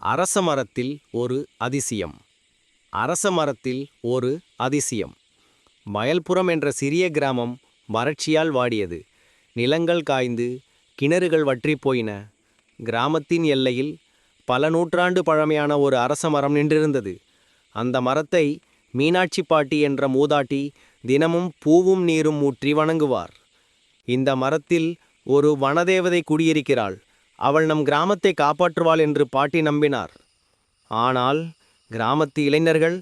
அரச மரத்தில் ஒரு அதிசயம். அரச மரத்தில் ஒரு அதிசயம். மயல்புரம் என்ற சிறிய கிராமம் வறட்சியால் வாடியது. நிலங்கள் காய்ந்து கிணறுகள் வற்றிப் போயின. கிராமத்தின் எல்லையில் பல நூற்றாண்டு பழமையான ஒரு அரச மரம் நின்றிருந்தது. அந்த மரத்தை மீனாட்சி பாட்டி என்ற மூதாட்டி தினமும் பூவும் நீரும் ஊற்றி வணங்குவார். இந்த மரத்தில் ஒரு வனதேவதை குடியிருக்கிறாள். அவள் நம் கிராமத்தை காப்பாற்றுவாள் என்று பாட்டி நம்பினார். ஆனால் கிராமத்து இளைஞர்கள்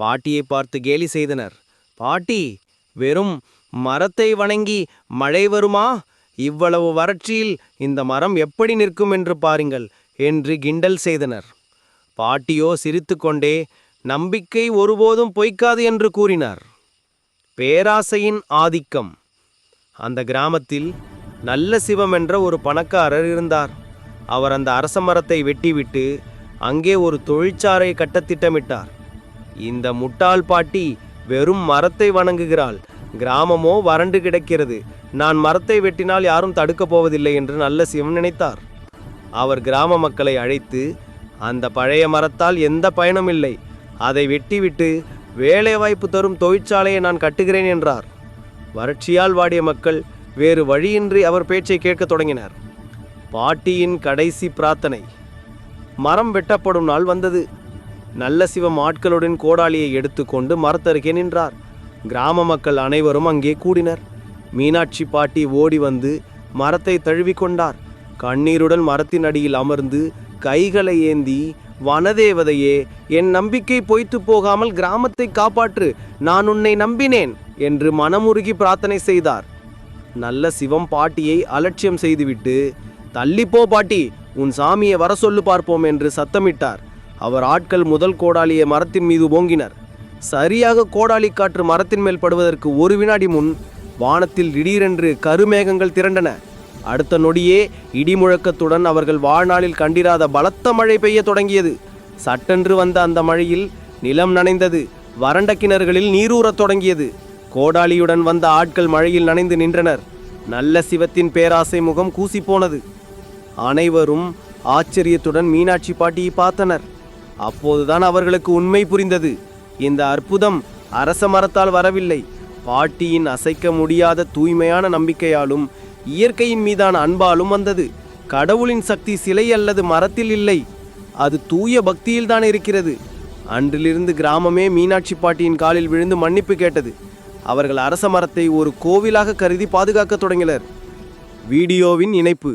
பாட்டியை பார்த்து கேலி செய்தனர். பாட்டி, வெறும் மரத்தை வணங்கி மழை வருமா? இவ்வளவு வறட்சியில் இந்த மரம் எப்படி நிற்கும் என்று பாருங்கள் என்று கிண்டல் செய்தனர். பாட்டியோ சிரித்து கொண்டே நம்பிக்கை ஒருபோதும் பொய்க்காது என்று கூறினார். பேராசையின் ஆதிக்கம். அந்த கிராமத்தில் நல்ல சிவம் என்ற ஒரு பணக்காரர் இருந்தார். அவர் அந்த அரச மரத்தை வெட்டிவிட்டு அங்கே ஒரு தொழிற்சாலை கட்ட திட்டமிட்டார். இந்த முட்டாள் பாட்டி வெறும் மரத்தை வணங்குகிறாள், கிராமமோ வறண்டு கிடக்கிறது, நான் மரத்தை வெட்டினால் யாரும் தடுக்கப் போவதில்லை என்று நல்ல சிவம் நினைத்தார். அவர் கிராம மக்களை அழைத்து, அந்த பழைய மரத்தால் எந்த பயனும் இல்லை, அதை வெட்டிவிட்டு வேலைவாய்ப்பு தரும் தொழிற்சாலையை நான் கட்டுகிறேன் என்றார். வறட்சியால் வாடிய மக்கள் வேறு வழியின்றி அவர் பேச்சை கேட்கத் தொடங்கினர். பாட்டியின் கடைசி பிரார்த்தனை. மரம் வெட்டப்படும் நாள் வந்தது. நல்ல சிவம் ஆட்களுடன் கோடாலியை எடுத்துக்கொண்டு மரத்தருகே நின்றார். கிராம மக்கள் அனைவரும் அங்கே கூடினர். மீனாட்சி பாட்டி ஓடி வந்து மரத்தை தழுவிக்கொண்டார். கண்ணீருடன் மரத்தின் அடியில் அமர்ந்து கைகளை ஏந்தி, வனதேவதையே, என் நம்பிக்கை பொய்த்து போகாமல் கிராமத்தை காப்பாற்று, நான் உன்னை நம்பினேன் என்று மனமுருகி பிரார்த்தனை செய்தார். நல்ல சிவம் பாட்டியை அலட்சியம் செய்துவிட்டு, தள்ளிப்போ பாட்டி, உன் சாமியை வர சொல்லு பார்ப்போம் என்று சத்தமிட்டார். அவர் ஆட்கள் முதல் கோடாலியை மரத்தின் மீது ஓங்கினர். சரியாக கோடாலி காற்று மரத்தின் மேல் படுவதற்கு ஒரு வினாடி முன் வானத்தில் திடீரென்று கருமேகங்கள் திரண்டன. அடுத்த நொடியே இடிமுழக்கத்துடன் அவர்கள் வாழ்நாளில் கண்டிராத பலத்த மழை பெய்ய தொடங்கியது. சட்டென்று வந்த அந்த மழையில் நிலம் நனைந்தது. வறண்ட கிணறுகளில் நீரூறத் தொடங்கியது. கோடாலியுடன் வந்த ஆட்கள் மழையில் நனைந்து நின்றனர். நல்ல சிவத்தின் பேராசை முகம் கூசி போனது. அனைவரும் ஆச்சரியத்துடன் மீனாட்சி பாட்டியை பார்த்தனர். அப்போதுதான் அவர்களுக்கு உண்மை புரிந்தது. இந்த அற்புதம் அரச மரத்தால் வரவில்லை, பாட்டியின் அசைக்க முடியாத தூய்மையான நம்பிக்கையாலும் இயற்கையின் மீதான அன்பாலும் வந்தது. கடவுளின் சக்தி சிலை அல்லது மரத்தில் இல்லை, அது தூய பக்தியில்தான் இருக்கிறது. அன்றிலிருந்து கிராமமே மீனாட்சி பாட்டியின் காலில் விழுந்து மன்னிப்பு கேட்டது. அவர்கள் அரச மரத்தை ஒரு கோவிலாக கருதி பாதுகாக்க தொடங்கினர். வீடியோவின் இணைப்பு.